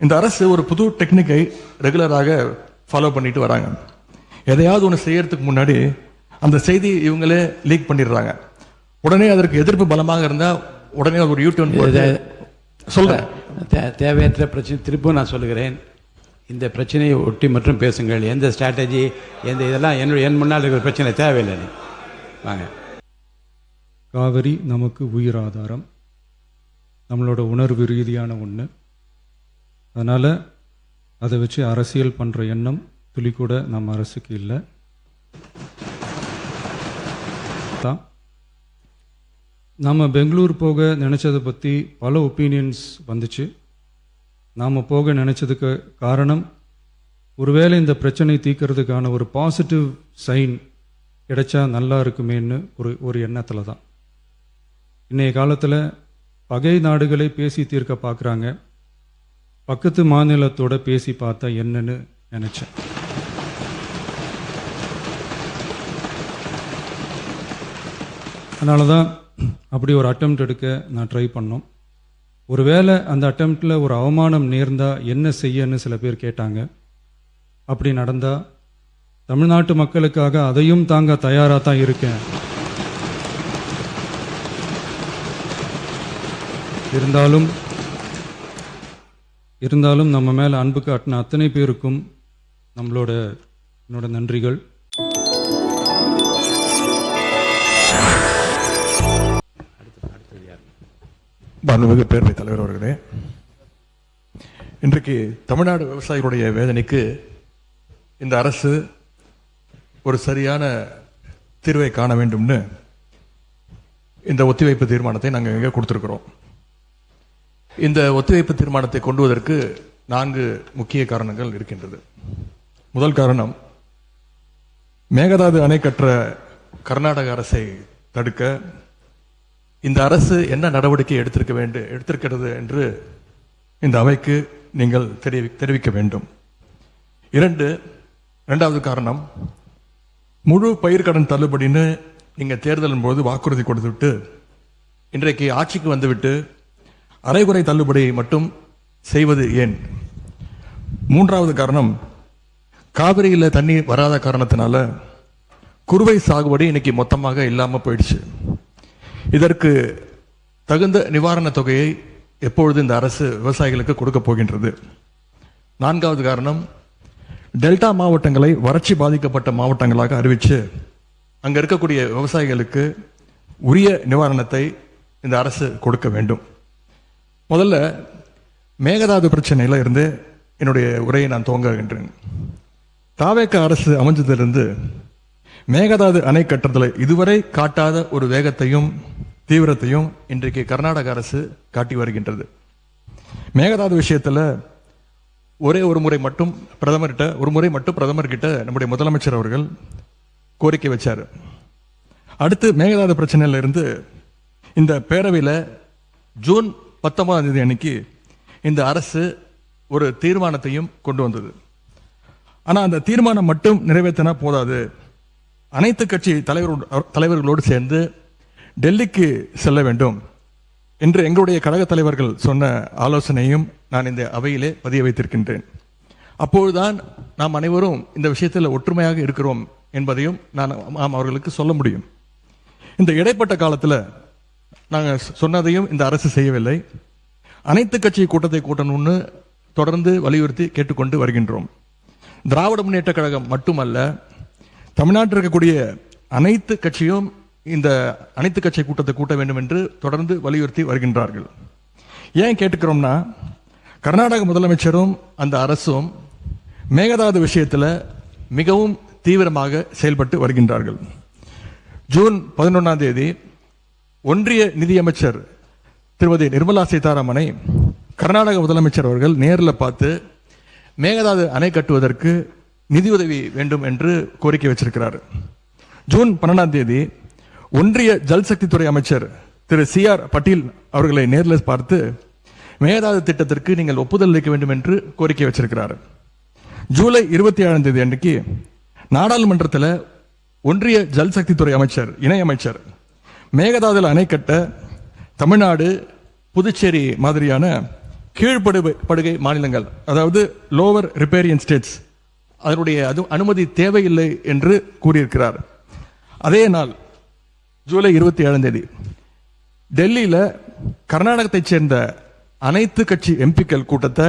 இந்த அரசு ஒரு புது டெக்னிக்கை ரெகுலராக ஃபாலோ பண்ணிட்டு வராங்க. எதையாவது ஒன்று செய்யறதுக்கு முன்னாடி அந்த செய்தி இவங்களே லீக் பண்ணிடுறாங்க. உடனே அதற்கு எதிர்ப்பு பலமாக இருந்தால் உடனே ஒரு யூடியூன் சொல்றேன். தேவையற்ற பிரச்சனை திருப்பும் நான் சொல்லுகிறேன். இந்த பிரச்சனையை ஒட்டி மற்றும் பேசுங்கள். எந்த ஸ்ட்ராட்டஜி எந்த இதெல்லாம் என் முன்னால் இருக்கிற பிரச்சனை தேவையில்லை. வாங்க. காவிரி நமக்கு உயிர் ஆதாரம், நம்மளோட உணர்வு ரீதியான ஒன்று. அதனால் அதை வச்சு அரசியல் பண்ணுற எண்ணம் துளி கூட நம்ம அரசுக்கு இல்லை. தான் நம்ம பெங்களூர் போக நினச்சதை பற்றி பல ஒப்பீனியன்ஸ் வந்துச்சு. நாம் போக நினச்சதுக்கு காரணம் ஒருவேளை இந்த பிரச்சனை தீர்க்கறதுக்கான ஒரு பாசிட்டிவ் சைன் கிடைச்சா நல்லா இருக்குமேன்னு ஒரு எண்ணத்தில் தான். இன்றைய காலத்தில் பகை நாடுகளை பேசி தீர்க்க பார்க்குறாங்க. பக்கத்து மாநிலத்தோட பேசி பார்த்தா என்னன்னு நினச்சேன். அதனால தான் அப்படி ஒரு அட்டெம்ப்ட் எடுக்க நான் ட்ரை பண்ணோம். ஒருவேளை அந்த அட்டெம்ப்டில் ஒரு அவமானம் நேர்ந்தால் என்ன செய்யன்னு சில பேர் கேட்டாங்க. அப்படி நடந்தால் தமிழ்நாட்டு மக்களுக்காக அதையும் தாங்க தயாராக தான் இருக்கேன். இருந்தாலும் நம்ம மேலே அன்பு காட்டின அத்தனை பேருக்கும் என்னோட நன்றிகள். மாண்புமிகு பேரவைத் தலைவர் அவர்களே, இன்றைக்கு தமிழ்நாடு விவசாயிகளுடைய வேதனைக்கு இந்த அரசு ஒரு சரியான தீர்வை காண வேண்டும்னு இந்த ஒத்திவைப்பு தீர்மானத்தை நாங்கள் இங்கே கொடுத்துருக்குறோம். இந்த ஒத்திவைப்பு தீர்மானத்தை கொண்டு வருவதற்கு 4 முக்கிய காரணங்கள் இருக்கின்றது. முதல் காரணம், மேகதாது அணை கட்டுற கர்நாடக அரசை தடுக்க இந்த அரசு என்ன நடவடிக்கை எடுத்திருக்கிறது என்று இந்த அவைக்கு நீங்கள் தெரிவிக்க வேண்டும். இரண்டாவது காரணம், முழு பயிர்க்கடன் தள்ளுபடின்னு நீங்கள் தேர்தலின் போது வாக்குறுதி கொடுத்துவிட்டு இன்றைக்கு ஆட்சிக்கு வந்துவிட்டு அரைகுறை தள்ளுபடியை மட்டும் செய்வது ஏன்? மூன்றாவது காரணம், காவிரியில் தண்ணி வராத காரணத்தினால குறுவை சாகுபடி இன்னைக்கு மொத்தமாக இல்லாமல் போயிடுச்சு. இதற்கு தகுந்த நிவாரண தொகையை எப்பொழுது இந்த அரசு விவசாயிகளுக்கு கொடுக்க போகின்றது? நான்காவது காரணம், டெல்டா மாவட்டங்களை வறட்சி பாதிக்கப்பட்ட மாவட்டங்களாக அறிவித்து அங்கே இருக்கக்கூடிய விவசாயிகளுக்கு உரிய நிவாரணத்தை இந்த அரசு கொடுக்க வேண்டும். முதல்ல மேகதாது பிரச்சனையில் இருந்து என்னுடைய உரையை நான் துவங்குகின்றேன். தாவேக அரசு அமைஞ்சதிலிருந்து மேகதாது அணை கட்டுறதில் இதுவரை காட்டாத ஒரு வேகத்தையும் தீவிரத்தையும் இன்றைக்கு கர்நாடக அரசு காட்டி வருகின்றது. மேகதாது விஷயத்தில் ஒரு முறை மட்டும் பிரதமர்கிட்ட நம்முடைய முதலமைச்சர் அவர்கள் கோரிக்கை வச்சார். அடுத்து மேகதாது பிரச்சனையில இருந்து இந்த பேரவையில் ஜூன் 19ஆம் தேதி அன்னைக்கு இந்த அரசு ஒரு தீர்மானத்தையும் கொண்டு வந்தது. ஆனால் அந்த தீர்மானம் மட்டும் நிறைவேற்றினா போதாது, அனைத்து கட்சி தலைவர்களோடு சேர்ந்து டெல்லிக்கு செல்ல வேண்டும் என்று எங்களுடைய கழக தலைவர்கள் சொன்ன ஆலோசனையும் நான் இந்த அவையிலே பதிய வைத்திருக்கின்றேன். அப்பொழுதுதான் நாம் அனைவரும் இந்த விஷயத்தில் ஒற்றுமையாக இருக்கிறோம் என்பதையும் நாம் அவர்களுக்கு சொல்ல முடியும். இந்த இடைப்பட்ட காலத்தில் நாங்கள் சொன்னதையும் இந்த அரசு செய்யவில்லை. அனைத்து கட்சி கூட்டத்தை கூட்டணும்னு தொடர்ந்து வலியுறுத்தி கேட்டுக்கொண்டு வருகின்றோம். திராவிட முன்னேற்ற கழகம் மட்டுமல்ல, தமிழ்நாட்டில் இருக்கக்கூடிய அனைத்து கட்சியும் இந்த அனைத்து கட்சி கூட்டத்தை கூட்ட வேண்டும் என்று தொடர்ந்து வலியுறுத்தி வருகின்றார்கள். ஏன் கேட்டுக்கிறோம்னா, கர்நாடக முதலமைச்சரும் அந்த அரசும் மேகதாது விஷயத்தில் மிகவும் தீவிரமாக செயல்பட்டு வருகின்றார்கள். ஜூன் 11ஆம் தேதி ஒன்றிய நிதியமைச்சர் திருமதி நிர்மலா சீதாராமனை கர்நாடக முதலமைச்சர் அவர்கள் நேரில் பார்த்து மேகதாது அணை கட்டுவதற்கு நிதியுதவி வேண்டும் என்று கோரிக்கை வச்சிருக்கிறார். ஜூன் 12ஆம் தேதி ஒன்றிய ஜல்சக்தித்துறை அமைச்சர் திரு CR பட்டீல் அவர்களை நேரில் பார்த்து மேகதாது திட்டத்திற்கு நீங்கள் ஒப்புதல் அளிக்க வேண்டும் என்று கோரிக்கை வச்சிருக்கிறார். ஜூலை 27ஆம் தேதி அன்றைக்கு நாடாளுமன்றத்தில் ஒன்றிய ஜல்சக்தித்துறை அமைச்சர் இணையமைச்சர் மேகதாதுல அணை கட்ட தமிழ்நாடு, புதுச்சேரி மாதிரியான கீழ்ப்படுகை மாநிலங்கள், அதாவது லோவர் ரிப்பேரியன் ஸ்டேட்ஸ், அதனுடைய அனுமதி தேவையில்லை என்று கூறியிருக்கிறார். அதே நாள் ஜூலை 27 டெல்லியில் கர்நாடகத்தைச் சேர்ந்த அனைத்து கட்சி எம்பிக்கள் கூட்டத்தை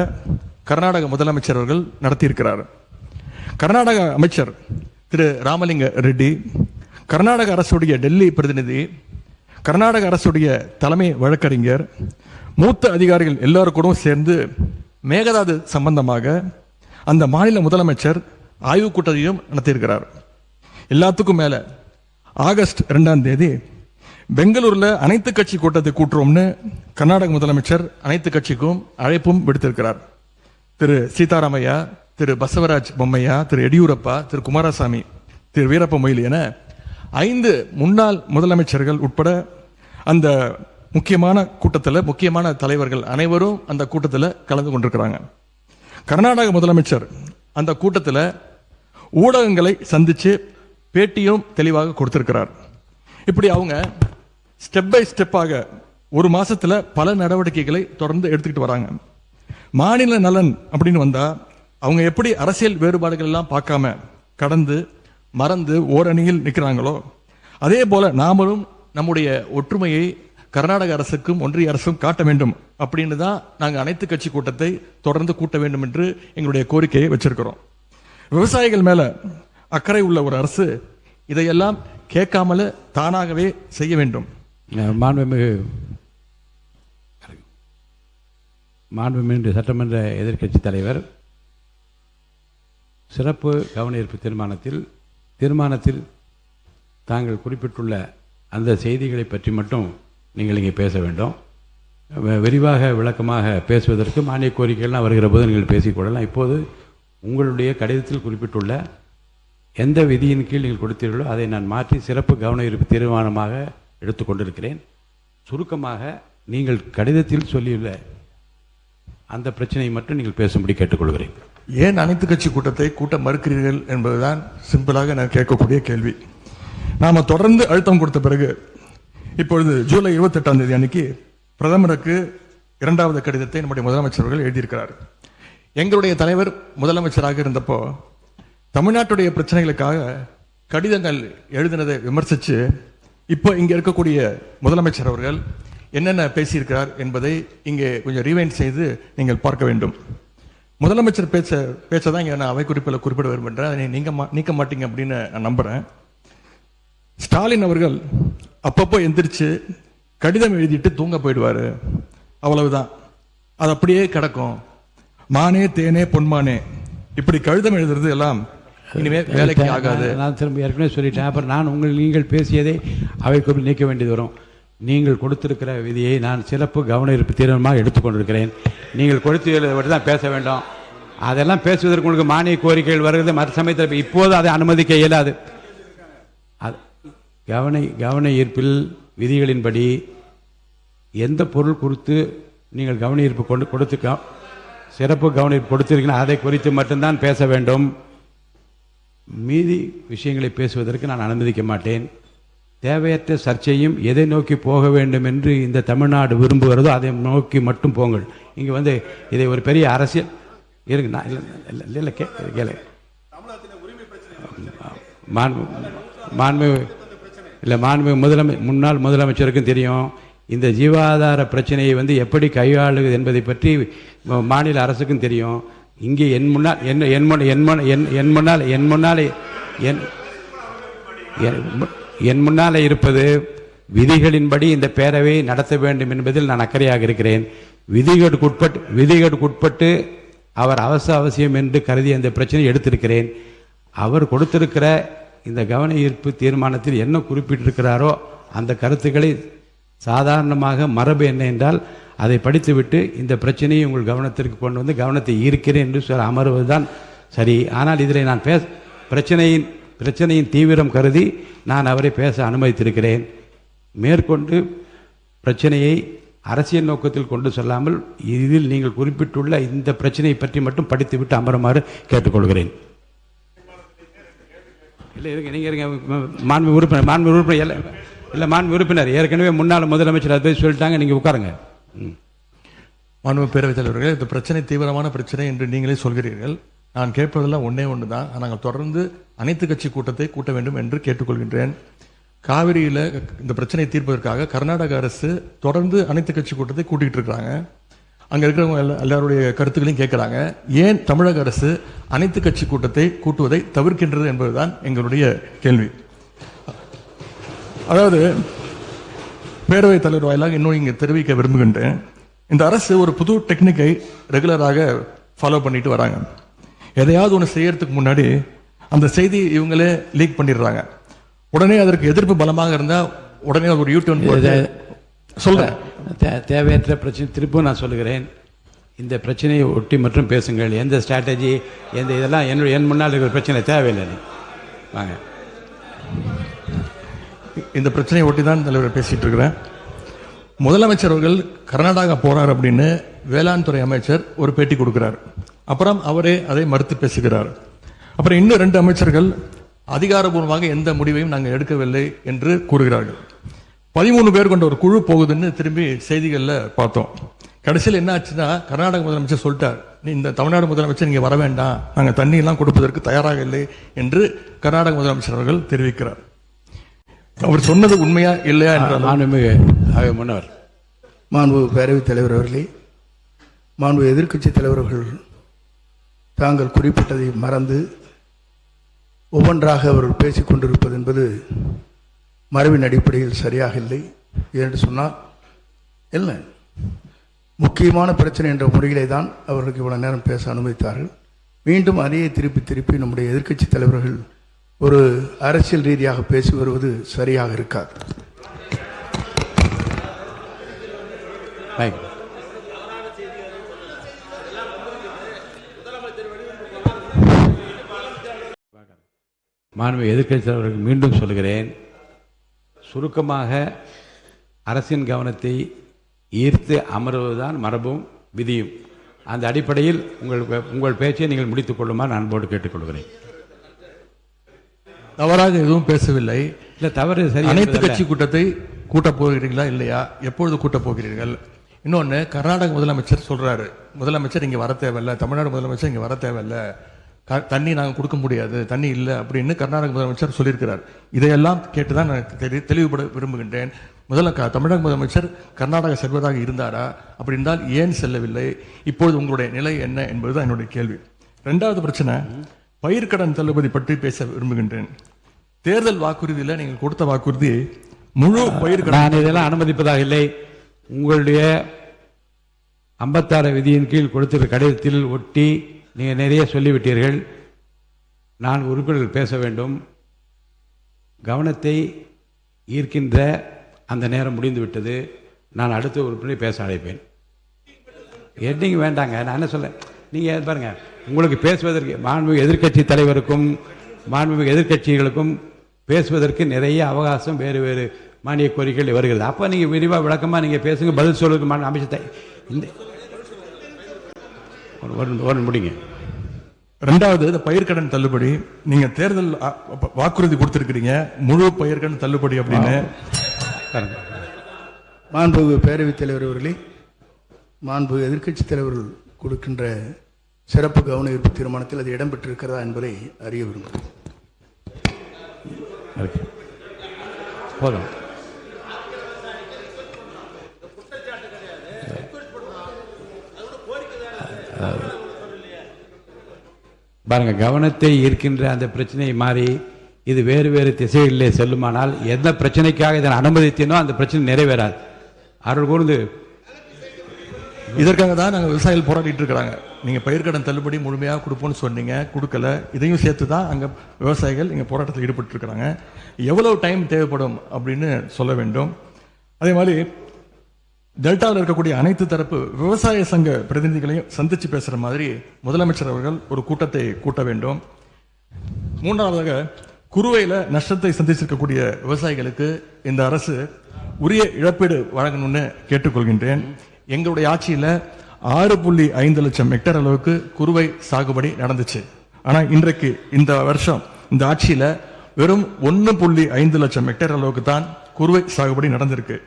கர்நாடக முதலமைச்சர் அவர்கள் நடத்தியிருக்கிறார். கர்நாடக அமைச்சர் திரு ராமலிங்க ரெட்டி, கர்நாடக அரசுடைய டெல்லி பிரதிநிதி, கர்நாடக அரசுடைய தலைமை வழக்கறிஞர், மூத்த அதிகாரிகள் எல்லாரும் கூட சேர்ந்து மேகதாது சம்பந்தமாக அந்த மாநில முதலமைச்சர் ஆய்வு கூட்டத்தையும் நடத்தியிருக்கிறார். எல்லாத்துக்கும் மேல ஆகஸ்ட் 2 பெங்களூர்ல அனைத்து கட்சி கூட்டத்தை கூட்டுறோம்னு கர்நாடக முதலமைச்சர் அனைத்து கட்சிக்கும் அழைப்பும் விடுத்திருக்கிறார். திரு சீதாராமையா, திரு பசவராஜ் பொம்மையா, திரு எடியூரப்பா, திரு குமாரசாமி, திரு வீரப்ப மொய்லி என 5 முன்னாள் முதலமைச்சர்கள் உட்பட அந்த முக்கியமான கூட்டத்தில் முக்கியமான தலைவர்கள் அனைவரும் அந்த கூட்டத்தில் கலந்து கொண்டிருக்கிறாங்க. கர்நாடக முதலமைச்சர் அந்த கூட்டத்தில் ஊடகங்களை சந்திச்சு பேட்டியும் தெளிவாக கொடுத்திருக்கிறார். இப்படி அவங்க ஸ்டெப் பை ஸ்டெப்பாக ஒரு மாசத்துல பல நடவடிக்கைகளை தொடர்ந்து எடுத்துக்கிட்டு வராங்க. மாநில நலன் அப்படின்னு வந்தா அவங்க எப்படி அரசியல் வேறுபாடுகள் எல்லாம் பார்க்காம கடந்து மறந்து ஓரணியில் நிற்கிறாங்களோ, அதே போல நாமளும் நம்முடைய ஒற்றுமையை கர்நாடக அரசுக்கும் ஒன்றிய அரசும் காட்ட வேண்டும் அப்படின்னு தான் நாங்கள் அனைத்து கட்சி கூட்டத்தை தொடர்ந்து கூட்ட வேண்டும் என்று எங்களுடைய கோரிக்கையை வச்சிருக்கிறோம். விவசாயிகள் மேல அக்கறை உள்ள ஒரு அரசு இதையெல்லாம் கேட்காமல தானாகவே செய்ய வேண்டும். மாண்புமிகு சட்டமன்ற எதிர்க்கட்சி தலைவர் சிறப்பு கவன ஈர்ப்பு தீர்மானத்தில் தாங்கள் குறிப்பிட்டுள்ள அந்த செய்திகளை பற்றி மட்டும் நீங்கள் இங்கே பேச வேண்டும். விரிவாக விளக்கமாக பேசுவதற்கு மானிய கோரிக்கைகள்லாம் வருகிற போது நீங்கள் பேசிக்கொள்ளலாம். இப்போது உங்களுடைய கடிதத்தில் குறிப்பிட்டுள்ள எந்த விதியின் கீழ் நீங்கள் கொடுத்தீர்களோ அதை நான் மாற்றி சிறப்பு கவன ஈர்ப்பு தீர்மானமாக எடுத்துக்கொண்டிருக்கிறேன். சுருக்கமாக நீங்கள் கடிதத்தில் சொல்லியுள்ள அந்த பிரச்சனையை மட்டும் நீங்கள் பேசும்படி கேட்டுக்கொள்கிறேன். ஏன் அனைத்து கட்சி கூட்டத்தை கூட்ட மறுக்கிறீர்கள் என்பதுதான் சிம்பிளாக நான் கேட்கக்கூடிய கேள்வி. நாம தொடர்ந்து அழுத்தம் கொடுத்த பிறகு இப்பொழுது ஜூலை 28 அன்னைக்கு பிரதமருக்கு 2வது கடிதத்தை நம்முடைய முதலமைச்சர்கள் எழுதியிருக்கிறார். எங்களுடைய தலைவர் முதலமைச்சராக இருந்தப்போ தமிழ்நாட்டுடைய பிரச்சனைகளுக்காக கடிதங்கள் எழுதினதை விமர்சித்து இப்போ இங்கே இருக்கக்கூடிய முதலமைச்சர் அவர்கள் என்னென்ன பேசியிருக்கிறார் என்பதை இங்கே கொஞ்சம் ரீவைண்ட் செய்து நீங்கள் பார்க்க வேண்டும். முதலமைச்சர் பேச்சை தான் இங்கே நான் அவை குறிப்பில் குறிப்பிட விரும்புகிறேன். அதை நீக்க மாட்டீங்க அப்படின்னு நான் நம்புகிறேன். ஸ்டாலின் அவர்கள் அப்பப்போ எந்திரிச்சு கடிதம் எழுதிட்டு தூங்க போயிடுவார், அவ்வளவுதான். அது அப்படியே கிடக்கும். மானே தேனே பொன்மானே இப்படி கடிதம் எழுதுறது எல்லாம் இனிமே வேலைக்கு ஆகாது. நான் திரும்ப ஏற்கனவே சொல்லிட்டேன். அப்புறம் நீங்கள் பேசியதை அவை குறிப்பில் நீக்க வேண்டியது வரும். நீங்கள் கொடுத்திருக்கிற விதியை நான் சிறப்பு கவன ஈர்ப்பு தீர்மானமாக எடுத்துக்கொண்டிருக்கிறேன். நீங்கள் கொடுத்து தான் பேச வேண்டும். அதெல்லாம் பேசுவதற்கு உங்களுக்கு மானிய கோரிக்கைகள் வருகிறது. மற்ற சமயத்தில் இப்போது அதை அனுமதிக்க இயலாது. கவன ஈர்ப்பில் விதிகளின்படி எந்த பொருள் குறித்து நீங்கள் கவன ஈர்ப்பு கொடுத்து சிறப்பு கவன ஈர்ப்பு கொடுத்திருக்கீங்கன்னா அதை குறித்து மட்டும்தான் பேச வேண்டும். மீதி விஷயங்களை பேசுவதற்கு நான் அனுமதிக்க மாட்டேன். தேவையற்ற சர்ச்சையும் எதை நோக்கி போக வேண்டும் என்று இந்த தமிழ்நாடு விரும்புகிறதோ அதை நோக்கி மட்டும் போங்கள். இங்கே இதை ஒரு பெரிய அரசியல் இருங்க. நான் இல்லை கேளு மாண்பு முன்னாள் முதலமைச்சருக்கும் தெரியும் இந்த ஜீவாதார பிரச்சனையை எப்படி கையாளுவது என்பதை பற்றி மாநில அரசுக்கும் தெரியும். இங்கே என் முன்னாலே இருப்பது விதிகளின்படி இந்த பேரவை நடத்த வேண்டும் என்பதில் நான் அக்கறையாக இருக்கிறேன். விதிகளுக்குட்பட்டு அவர் அவசியம் என்று கருதி அந்த பிரச்சனையை எடுத்திருக்கிறேன். அவர் கொடுத்திருக்கிற இந்த கவன ஈர்ப்பு தீர்மானத்தில் என்ன குறிப்பிட்டிருக்கிறாரோ அந்த கருத்துக்களை சாதாரணமாக மரபு என்ன என்றால் அதை படித்துவிட்டு இந்த பிரச்சனையை உங்கள் கவனத்திற்கு கொண்டு வந்து கவனத்தை ஈர்க்கிறேன் என்று சொல்ல அமர்வதுதான் சரி. ஆனால் இதில் நான் பிரச்சனையின் தீவிரம் கருதி நான் அவரை பேச அனுமதித்திருக்கிறேன். மேற்கொண்டு பிரச்சனையை அரசியல் நோக்கத்தில் கொண்டு செல்லாமல் இதில் நீங்கள் குறிப்பிட்டுள்ள இந்த பிரச்சனையை பற்றி மட்டும் படித்துவிட்டு அமருமாறு கேட்டுக்கொள்கிறேன். இல்லை இருங்க, நீங்கள் இருங்க. மாண்பு உறுப்பினர் ஏற்கனவே முன்னாள் முதலமைச்சர் அதை சொல்லிட்டாங்க. நீங்கள் உட்காருங்க. மாண்பு பேரவைத் தலைவர்களே, இந்த பிரச்சனை தீவிரமான பிரச்சனை என்று நீங்களே சொல்கிறீர்கள். நான் கேட்பதெல்லாம் ஒன்றே ஒன்று தான். நாங்கள் தொடர்ந்து அனைத்து கட்சி கூட்டத்தை கூட்ட வேண்டும் என்று கேட்டுக்கொள்கின்றேன். காவிரியில் இந்த பிரச்சனையை தீர்ப்பதற்காக கர்நாடக அரசு தொடர்ந்து அனைத்து கட்சி கூட்டத்தை கூட்டிகிட்டு இருக்கிறாங்க. அங்கே இருக்கிறவங்க எல்லாருடைய கருத்துக்களையும் கேட்குறாங்க. ஏன் தமிழக அரசு அனைத்து கட்சி கூட்டத்தை கூட்டுவதை தவிர்க்கின்றது என்பதுதான் எங்களுடைய கேள்வி. அதாவது பேரவைத் தலைவர் வாயிலாக இன்னும் இங்கே தெரிவிக்க விரும்புகின்றேன். இந்த அரசு ஒரு புது டெக்னிக்கை ரெகுலராக ஃபாலோ பண்ணிட்டு வராங்க. எதையாவது ஒன்று செய்யறதுக்கு முன்னாடி அந்த செய்தி இவங்களே லீக் பண்ணிடுறாங்க. உடனே அதற்கு எதிர்ப்பு பலமாக இருந்தால் உடனே ஒரு யூடியூன் சொல்றேன். தேவையற்ற பிரச்சனை திருப்பும் நான் சொல்லுகிறேன். இந்த பிரச்சனையை ஒட்டி மற்றும் பேசுங்கள். எந்த ஸ்ட்ராட்டஜி எந்த இதெல்லாம் என் முன்னால் இருக்கிற பிரச்சனை தேவையில்லை. வாங்க, இந்த பிரச்சனையை ஒட்டி தான் தலைவர் பேசிட்டு இருக்கிறேன். முதலமைச்சர் அவர்கள் கர்நாடகா போறார் அப்படின்னு வேளாண் துறை அமைச்சர் ஒரு பேட்டி கொடுக்கிறார். அப்புறம் அவரே அதை மறுத்து பேசுகிறார். அப்புறம் இன்னும் 2 அமைச்சர்கள் அதிகாரபூர்வமாக எந்த முடிவையும் நாங்கள் எடுக்கவில்லை என்று கூறுகிறார்கள். 13 பேர் கொண்ட ஒரு குழு போகுதுன்னு திரும்பி செய்திகளில் பார்த்தோம். கடைசியில் என்ன ஆச்சுன்னா, கர்நாடக முதலமைச்சர் சொல்லிட்டார், நீ இந்த தமிழ்நாடு முதலமைச்சர் இங்கே வர வேண்டாம், நாங்கள் தண்ணியெல்லாம் கொடுப்பதற்கு தயாராக இல்லை என்று கர்நாடக முதலமைச்சர் அவர்கள் தெரிவிக்கிறார். அவர் சொன்னது உண்மையா இல்லையா என்றால் முன்னவர் மாண்பு பேரவைத் தலைவர் அவர்களே, மாண்பு எதிர்க்கட்சி தலைவர்கள் தாங்கள் குறிப்பிட்டதை மறந்து ஒவ்வொன்றாக அவர்கள் பேசிக் கொண்டிருப்பது என்பது மரபின் அடிப்படையில் சரியாக இல்லை. என்று சொன்னால் என்ன முக்கியமான பிரச்சனை என்ற முறையிலே தான் அவர்களுக்கு இவ்வளவு நேரம் பேச அனுமதித்தார்கள். மீண்டும் அதையே திருப்பி நம்முடைய எதிர்க்கட்சி தலைவர்கள் ஒரு அரசியல் ரீதியாக பேசி வருவது சரியாக இருக்காது. மாண்பு எதிர்க்கட்சி தலைவர்கள் மீண்டும் சொல்கிறேன், சுருக்கமாக அரசின் கவனத்தை ஈர்த்து அமர்வதுதான் மரபும் விதியும். அந்த அடிப்படையில் உங்கள் பேச்சை நீங்கள் முடித்துக் கொள்ளுமாறு நான் அன்போடு கேட்டுக்கொள்கிறேன். தவறாக எதுவும் பேசவில்லை. இல்லை, தவறு சரி. அனைத்து கட்சி கூட்டத்தை கூட்டப் போகிறீர்களா இல்லையா, எப்பொழுது கூட்டப் போகிறீர்கள்? இன்னொன்று, கர்நாடக முதலமைச்சர் சொல்றாரு, முதலமைச்சர் இங்கே வர தேவையில்லை, தமிழ்நாடு முதலமைச்சர் இங்கே வர தேவையில்லை, தண்ணி நாங்கள் கொடுக்க முடியாது, தண்ணி இல்லை அப்படின்னு கர்நாடக முதலமைச்சர் சொல்லியிருக்கிறார். இதையெல்லாம் கேட்டுதான் நான் தெளிவுபட விரும்புகின்றேன். தமிழக முதலமைச்சர் கர்நாடகா செல்வதாக இருந்தாரா? அப்படி இருந்தால் ஏன் செல்லவில்லை? இப்பொழுது உங்களுடைய நிலை என்ன என்பதுதான் என்னுடைய கேள்வி. 2வது பிரச்சனை, பயிர்க்கடன் தள்ளுபடி பற்றி பேச விரும்புகின்றேன். தேர்தல் வாக்குறுதியில் நீங்கள் கொடுத்த வாக்குறுதி முழு பயிர்க்கடன். நான் இதெல்லாம் அனுமதிப்பதாக இல்லை. உங்களுடைய 56 விதியின் கீழ் கொடுத்திருக்கிற கடிதத்தில் ஒட்டி நீங்கள் நிறைய சொல்லிவிட்டீர்கள். நான் உறுப்பினர்கள் பேச வேண்டும். கவனத்தை ஈர்க்கின்ற அந்த நேரம் முடிந்து விட்டது. நான் அடுத்த உறுப்பினரை பேச அழைப்பேன். எட்டிங் வேண்டாங்க, நான் என்ன சொல்ல, நீங்கள் பாருங்க, உங்களுக்கு பேசுவதற்கு மாண்புமிகு எதிர்க்கட்சி தலைவருக்கும் மாண்புமிகு எதிர்க்கட்சிகளுக்கும் பேசுவதற்கு நிறைய அவகாசம் வேறு வேறு மானிய கோரிக்கைகள் வருகிறது. அப்போ நீங்கள் விரிவாக விளக்கமாக நீங்கள் பேசுங்க, பதில் சொல்வதற்கு அமைச்சத்தை இந்த ஒரு முடிங்க. 2வது, இந்த பயிர்க்கடன் தள்ளுபடி நீங்க தேர்தல் வாக்குறுதி கொடுத்திருக்கிறீங்க, முழு பயிர்க்கடன் தள்ளுபடி அப்படின்னு. மாண்பு பேரவைத் தலைவர் அவர்களே, மாண்பு எதிர்க்கட்சி தலைவர்கள் கொடுக்கின்ற சிறப்பு கவன ஈர்ப்பு தீர்மானத்தில் அது இடம்பெற்றிருக்கிறதா என்பதை அறிய விரும்புகிறேன். போதும். பாருங்க, கவனத்தை ஈர்க்கின்ற அந்த பிரச்சனையை மாறி இது வேறு வேறு திசைகளிலே செல்லுமானால் எந்த பிரச்சனைக்காக இதனை அனுமதித்தனோ அந்த பிரச்சனை நிறைவேறாது. அவர்கள் கூர்ந்து இதற்காக தான் நாங்கள் விவசாயிகள் போராடிட்டு இருக்கிறாங்க. நீங்க பயிர்க்கடன் தள்ளுபடி முழுமையாக கொடுப்போம்னு சொன்னீங்க, கொடுக்கல. இதையும் சேர்த்து தான் அங்க விவசாயிகள் இங்க போராட்டத்தில் ஈடுபட்டு இருக்கிறாங்க. எவ்வளவு டைம் தேவைப்படும் அப்படின்னு சொல்ல வேண்டும். அதே மாதிரி டெல்டாவில் இருக்கக்கூடிய அனைத்து தரப்பு விவசாய சங்க பிரதிநிதிகளையும் சந்திச்சு பேசுற மாதிரி முதலமைச்சர் அவர்கள் ஒரு கூட்டத்தை கூட்ட வேண்டும். 3வதாக, குறுவையில் நஷ்டத்தை சந்திச்சிருக்கக்கூடிய விவசாயிகளுக்கு இந்த அரசு உரிய இழப்பீடு வழங்கணும்னு கேட்டுக்கொள்கின்றேன். எங்களுடைய ஆட்சியில் 6.5 லட்சம் ஹெக்டேர் அளவுக்கு குறுவை சாகுபடி நடந்துச்சு. ஆனா இன்றைக்கு இந்த வருஷம் இந்த ஆட்சியில வெறும் 1.5 லட்சம் ஹெக்டேர் அளவுக்கு தான் குறுவை சாகுபடி நடந்திருக்கு.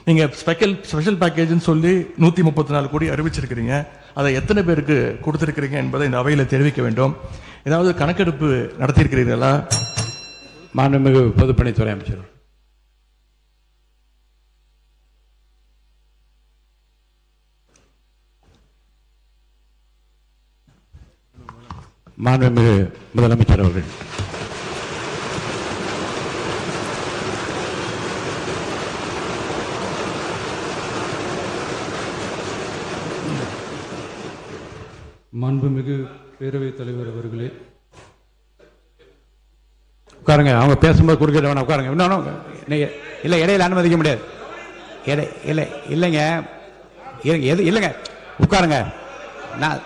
நீங்க ஸ்பெஷல் பேக்கேஜ்னு சொல்லி 134 கோடி அறிவிச்சிருக்கிறீங்க. அதை எத்தனை பேருக்கு கொடுத்திருக்கிறீங்க என்பதை இந்த அவையில் தெரிவிக்க வேண்டும். ஏதாவது கணக்கெடுப்பு நடத்தியிருக்கிறீர்களா? மாண்புமிகு பொதுப்பணித்துறை அமைச்சர். மாண்புமிகு முதலமைச்சர் அவர்கள். மாண்புமிகு பேரவைத் தலைவர் அவர்களே, உட்காருங்க. அவங்க பேசும்போது குறுக்கிட வேணாம், உட்காருங்க. இன்னும் நீங்க இல்லை, இடையில அனுமதிக்க முடியாது. இல்லை இல்லைங்க, எது இல்லைங்க, உட்காருங்க. நான்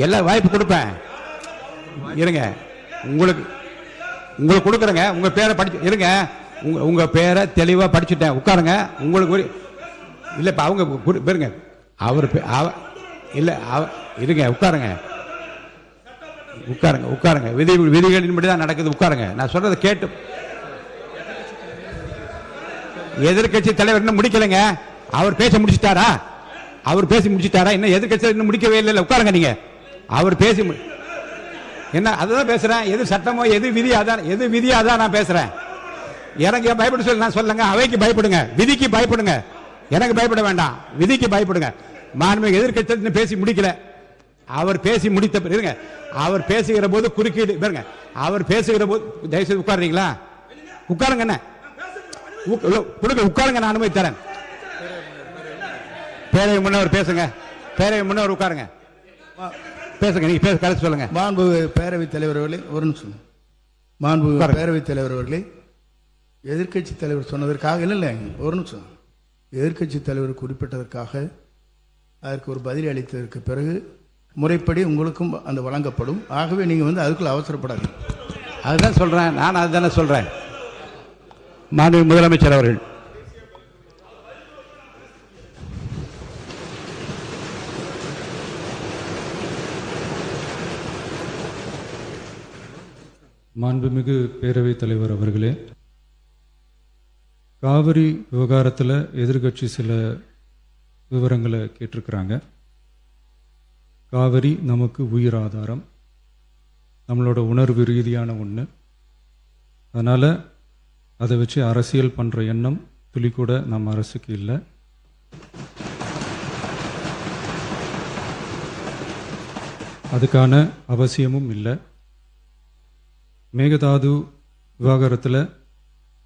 எல்லா வாய்ப்பு கொடுப்பேன். இருங்க, உங்களுக்கு கொடுக்குறேங்க. உங்க பேரை படிச்சு இருங்க. உங்க பேரை தெளிவா படிச்சுட்டேன். உட்காருங்க. உங்களுக்கு இல்லை, இப்போ அவங்க பேருங்க. அவர் இல்லை இருங்க, உட்காருங்க உட்காருங்க உட்காருங்க. விதிகளின்படி தான் நடக்குது. உட்காருங்க. நான் சொல்றதை கேட்டு. எதிர்கட்சி தலைவர் இன்னும் முடிக்கலைங்க. அவர் பேச முடிச்சுட்டாரா? அவர் பேசி முடிச்சுட்டாரா? இன்னும் எதிர்கட்சி இன்னும் முடிக்கவே இல்லை. உட்காருங்க. நீங்க அவர் பேசி என்ன அதுதான் பேசுறேன். எது சட்டமோ எது விதி அதான் நான் பேசுறேன். எனக்கு பயப்பட சொல்லி நான் சொல்லுங்க. அவைக்கு பயப்படுங்க, விதிக்கு பயப்படுங்க. எனக்கு பயப்பட வேண்டாம், விதிக்கு பயப்படுங்க. மாண்புமிகு எதிர்க்கட்சி பேசி முடிக்கல. அவர் பேசி முடித்த இருங்க. அவர் பேசுகிற போது குறுக்கீடு பாருங்க. அவர் பேசுகிற போது தயவுசெய்து உட்காருறீங்களா? உட்காருங்க. என்ன கொடுங்க, உட்காருங்க. நான் அனுமதி தரேன். பேரவை முன்னவர் பேசுங்க. பேரவை முன்னவர் உட்காருங்க, பேசுங்க. நீங்க பேச கருத்து சொல்லுங்க. மாண்பு பேரவைத் தலைவர் அவர்களே, ஒரு நிமிஷம். மாண்பு பேரவைத் தலைவர் அவர்களே, எதிர்க்கட்சி தலைவர் சொன்னதற்காக இல்லை, ஒரு நிமிஷம். எதிர்க்கட்சி தலைவர் குறிப்பிட்டதற்காக அதற்கு ஒரு பதில் அளித்ததற்கு பிறகு முறைப்படி உங்களுக்கும் அந்த வழங்கப்படும். ஆகவே நீங்கள் அதுக்குள்ள அவசரப்படாது. அதுதான் சொல்றேன். நான் அதுதானே சொல்றேன். மாண்புமிகு முதலமைச்சர் அவர்கள். மாண்புமிகு பேரவைத் தலைவர் அவர்களே, காவிரி விவகாரத்தில் எதிர்கட்சி சில விவரங்களை கேட்டிருக்கிறாங்க. காவிரி நமக்கு உயிர் ஆதாரம், நம்மளோட உணர்வு ரீதியான ஒன்று. அதனால் அதை வச்சு அரசியல் பண்ணுற எண்ணம் துளி கூட நம்ம அரசுக்கு இல்லை. அதுக்கான அவசியமும் இல்லை. மேகதாது விவகாரத்தில்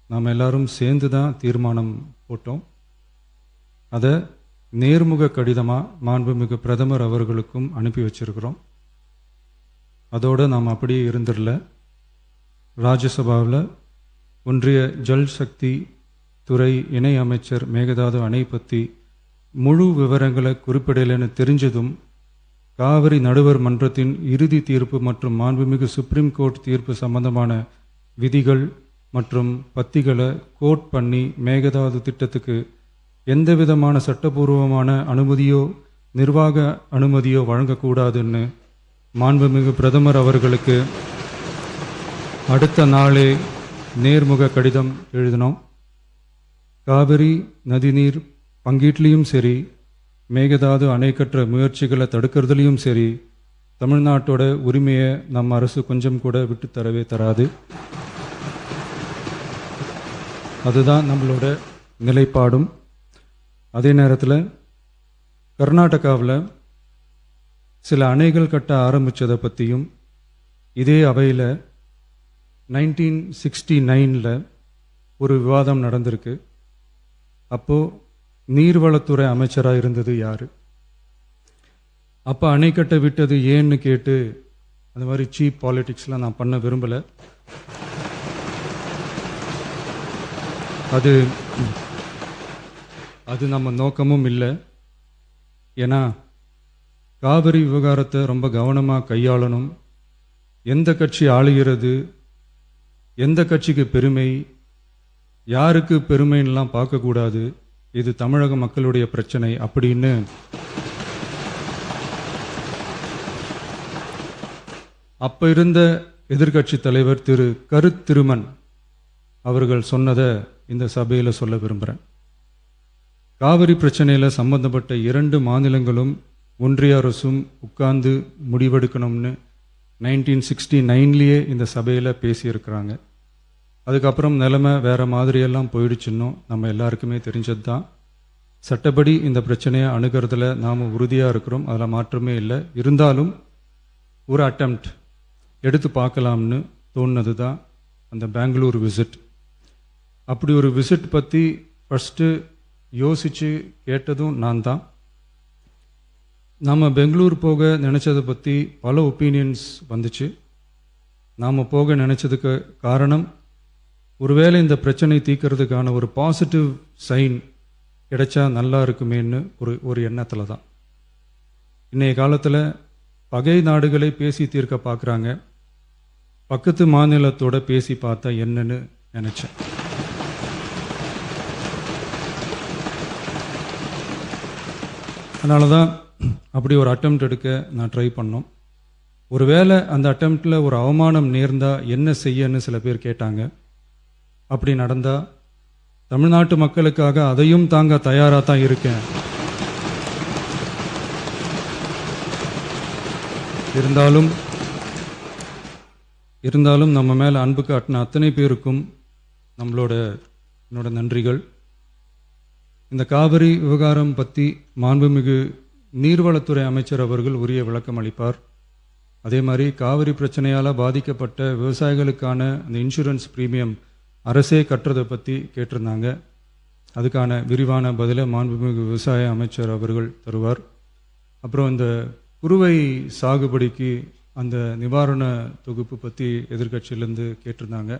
நாம் எல்லாரும் சேர்ந்து தான் தீர்மானம் போட்டோம். அதை நேர்முக கடிதமாக மாண்புமிகு பிரதமர் அவர்களுக்கும் அனுப்பி வச்சிருக்கிறோம். அதோடு நாம் அப்படியே இருந்துடல. ராஜ்யசபாவில் ஒன்றிய ஜல் சக்தி துறை இணை அமைச்சர் மேகதாது அணை பற்றி முழு விவரங்களை குறிப்பிடலைன்னு தெரிஞ்சதும் காவிரி நடுவர் மன்றத்தின் இறுதி தீர்ப்பு மற்றும் மாண்புமிகு சுப்ரீம் கோர்ட் தீர்ப்பு சம்பந்தமான விதிகள் மற்றும் பத்திகளை கோட் பண்ணி மேகதாது திட்டத்துக்கு எந்த விதமான சட்டபூர்வமான அனுமதியோ நிர்வாக அனுமதியோ வழங்கக்கூடாதுன்னு மாண்புமிகு பிரதமர் அவர்களுக்கு அடுத்த நாளே நேர்முக கடிதம் எழுதினோம். காவிரி நதிநீர் பங்கீட்லேயும் சரி, மேகதாது அணை கட்டுற முயற்சிகளை தடுக்கிறதுலையும் சரி, தமிழ்நாட்டோட உரிமையை நம்ம அரசு கொஞ்சம் கூட விட்டு தரவே தராது. அதுதான் நம்மளோட நிலைப்பாடும். அதே நேரத்தில் கர்நாடகாவில் சில அணைகள் கட்ட ஆரம்பித்ததை பற்றியும் இதே அவையில் 1969 ஒரு விவாதம் நடந்திருக்கு. அப்போது நீர்வளத்துறை அமைச்சராக இருந்தது யார்? அப்போ அணை கட்ட விட்டது ஏன்னு கேட்டு அந்த மாதிரி சீப் பாலிடிக்ஸ்லாம் நான் பண்ண விரும்பலை. அது நம்ம நோக்கமும் இல்லை. ஏன்னா காவிரி விவகாரத்தை ரொம்ப கவனமாக கையாளணும். எந்த கட்சி ஆளுகிறது, எந்த கட்சிக்கு பெருமை, யாருக்கு பெருமைன்னெலாம் பார்க்கக்கூடாது. இது தமிழக மக்களுடைய பிரச்சனை அப்படின்னு அப்போ இருந்த எதிர்கட்சி தலைவர் திரு கருத்திருமன் அவர்கள் சொன்னதை இந்த சபையில் சொல்ல விரும்புகிறேன். காவிரி பிரச்சனையில் சம்பந்தப்பட்ட 2 மாநிலங்களும் ஒன்றிய அரசும் உட்கார்ந்து முடிவெடுக்கணும்னு 1969 இந்த சபையில் பேசியிருக்கிறாங்க. அதுக்கப்புறம் நிலைமை வேறு மாதிரியெல்லாம் போயிடுச்சுன்னு நம்ம எல்லாருக்குமே தெரிஞ்சது தான். சட்டப்படி இந்த பிரச்சனையை அணுகிறதுல நாம் உறுதியாக இருக்கிறோம், அதில் மாற்றமே இல்லை. இருந்தாலும் ஒரு அட்டெம்ப்ட் எடுத்து பார்க்கலாம்னு தோணுனது தான் அந்த பெங்களூர் விசிட். அப்படி ஒரு விசிட் பற்றி ஃபஸ்ட்டு யோசித்து கேட்டதும் நான் தான். நாம் பெங்களூர் போக நினச்சதை பற்றி பல ஒப்பீனியன்ஸ் வந்துச்சு. நாம் போக நினச்சதுக்கு காரணம், ஒருவேளை இந்த பிரச்சனை தீர்க்கறதுக்கான ஒரு பாசிட்டிவ் சைன் கிடைச்சா நல்லா இருக்குமேன்னு ஒரு எண்ணத்தில் தான். இன்றைய காலத்தில் பகை நாடுகளை பேசி தீர்க்க பார்க்குறாங்க, பக்கத்து மாநிலத்தோட பேசி பார்த்தா என்னன்னு நினச்சேன். அதனால தான் அப்படி ஒரு அட்டெம்ப்ட் எடுக்க நான் ட்ரை பண்ணோம். ஒருவேளை அந்த அட்டெம்ப்டில் ஒரு அவமானம் நேர்ந்தால் என்ன செய்யன்னு சில பேர் கேட்டாங்க. அப்படி நடந்தால் தமிழ்நாட்டு மக்களுக்காக அதையும் தாங்க தயாராக தான் இருக்கேன். இருந்தாலும் நம்ம மேலே அன்பு காட்டின அத்தனை பேருக்கும் என்னோட நன்றிகள். இந்த காவிரி விவகாரம் பற்றி மாண்புமிகு நீர்வளத்துறை அமைச்சர் அவர்கள் உரிய விளக்கம் அளிப்பார். அதே மாதிரி காவிரி பிரச்சனையால் பாதிக்கப்பட்ட விவசாயிகளுக்கான அந்த இன்சூரன்ஸ் பிரீமியம் அரசே கட்டுறதை பற்றி கேட்டிருந்தாங்க. அதுக்கான விரிவான பதிலை மாண்புமிகு விவசாய அமைச்சர் அவர்கள் தருவார். அப்புறம் இந்த குறுவை சாகுபடிக்கு அந்த நிவாரண தொகுப்பு பற்றி எதிர்க்கட்சியிலேருந்து கேட்டிருந்தாங்க.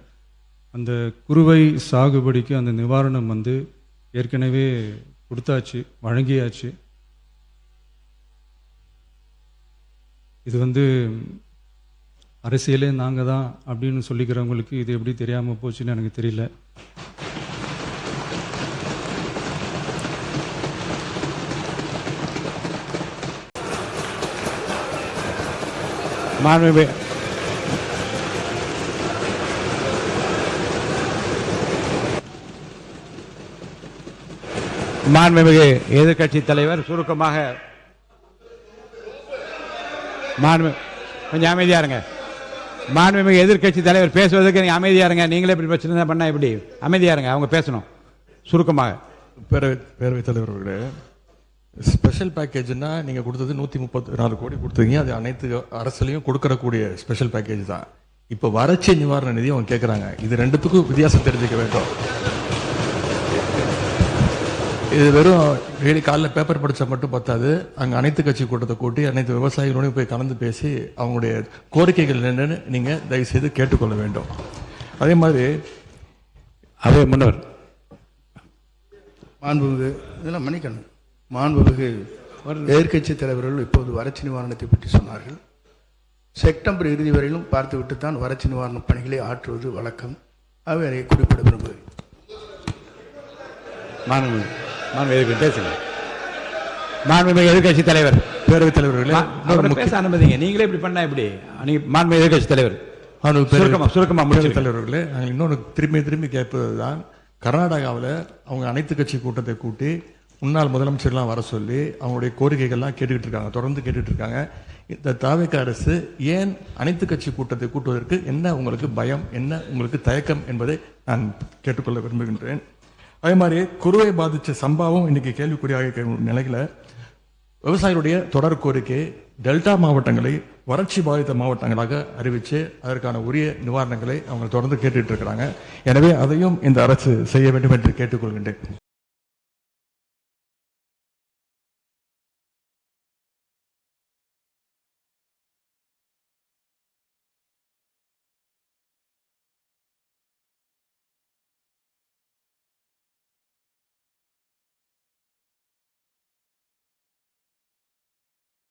அந்த குறுவை சாகுபடிக்கு அந்த நிவாரணம் ஏற்கனவே கொடுத்தாச்சு, வழங்கியாச்சு. இது அரசியலே நாங்கள் தான் அப்படின்னு சொல்லிக்கிறவங்களுக்கு இது எப்படி தெரியாமல் போச்சுன்னு எனக்கு தெரியல. மாண்புமிகு எதிர்க்கட்சி தலைவர் சுருக்கமாக. கொஞ்சம் அமைதியா இருங்க. மாண்புமிகு எதிர்க்கட்சி தலைவர் பேசுவதற்கு நீங்க அமைதியா இருங்க. நீங்களே இப்படி பிரச்சனை பண்ணா எப்படி? அமைதியா இருங்க, அவங்க பேசணும் சுருக்கமாக. பேரவைத் தலைவர் அவர்களே, ஸ்பெஷல் பேக்கேஜ்னா நீங்க கொடுத்தது 134 கோடி கொடுத்தீங்க. அது அனைத்து அரசுலையும் கொடுக்கறக்கூடிய ஸ்பெஷல் பேக்கேஜ் தான். இப்ப வறட்சி நிவாரண நிதி அவங்க கேட்கறாங்க. இது ரெண்டுத்துக்கும் வித்தியாசம் தெரிஞ்சுக்க வேண்டும். இது வெறும் காலைல பேப்பர் படிச்சா மட்டும் பத்தாது. அங்க அனைத்து கட்சி கூட்டத்தை கூட்டி அனைத்து விவசாயிகளோடையும் போய் கலந்து பேசி அவங்களுடைய கோரிக்கைகள் என்னன்னு நீங்க தயவு செய்து கேட்டுக்கொள்ள வேண்டும். அதே மாதிரி முன்னவர் மாண்புமிகு இதெல்லாம் மன்னிக்கணும். மாண்புமிகு எதிர்க்கட்சி தலைவர்கள் இப்போது வறட்சி நிவாரணத்தை பற்றி சொன்னார்கள். செப்டம்பர் இறுதி வரையிலும் பார்த்துவிட்டு தான் வறட்சி நிவாரண பணிகளை ஆற்றுவது வழக்கம். அவை அதை குறிப்பிட விரும்புகிறேன். மாண்புமிகு எதிர்க்கட்சி தலைவர், பேரவைத் தலைவர்களே, பேச அனுமதிங்க. நீங்களே இப்படி பண்ணா எப்படி? மாண்புமிகு எதிர்க்கட்சி தலைவர் சுருக்கமா முடிவு. தலைவர்களே, நாங்கள் இன்னொன்று திரும்பி கேட்பதுதான், கர்நாடகாவில் அவங்க அனைத்து கட்சி கூட்டத்தை கூட்டி முன்னாள் முதலமைச்சர்லாம் வர சொல்லி அவங்களுடைய கோரிக்கைகள்லாம் கேட்டுக்கிட்டு இருக்காங்க, தொடர்ந்து கேட்டுட்டு இருக்காங்க. இந்த தாவேக்கா அரசு ஏன் அனைத்து கட்சி கூட்டத்தை கூட்டுவதற்கு என்ன உங்களுக்கு பயம், என்ன உங்களுக்கு தயக்கம் என்பதை நான் கேட்டுக்கொள்ள விரும்புகின்றேன். அதே மாதிரி குறுவை பாதித்த சம்பவம் இன்னைக்கு கேள்விக்குறியாக நிலையில விவசாயிகளுடைய தொடர் கோரிக்கை டெல்டா மாவட்டங்களை வறட்சி பாதித்த மாவட்டங்களாக அறிவித்து அதற்கான உரிய நிவாரணங்களை அவங்க தொடர்ந்து கேட்டுட்டு இருக்கிறாங்க. எனவே அதையும் இந்த அரசு செய்ய வேண்டும் என்று கேட்டுக்கொள்கின்றேன்.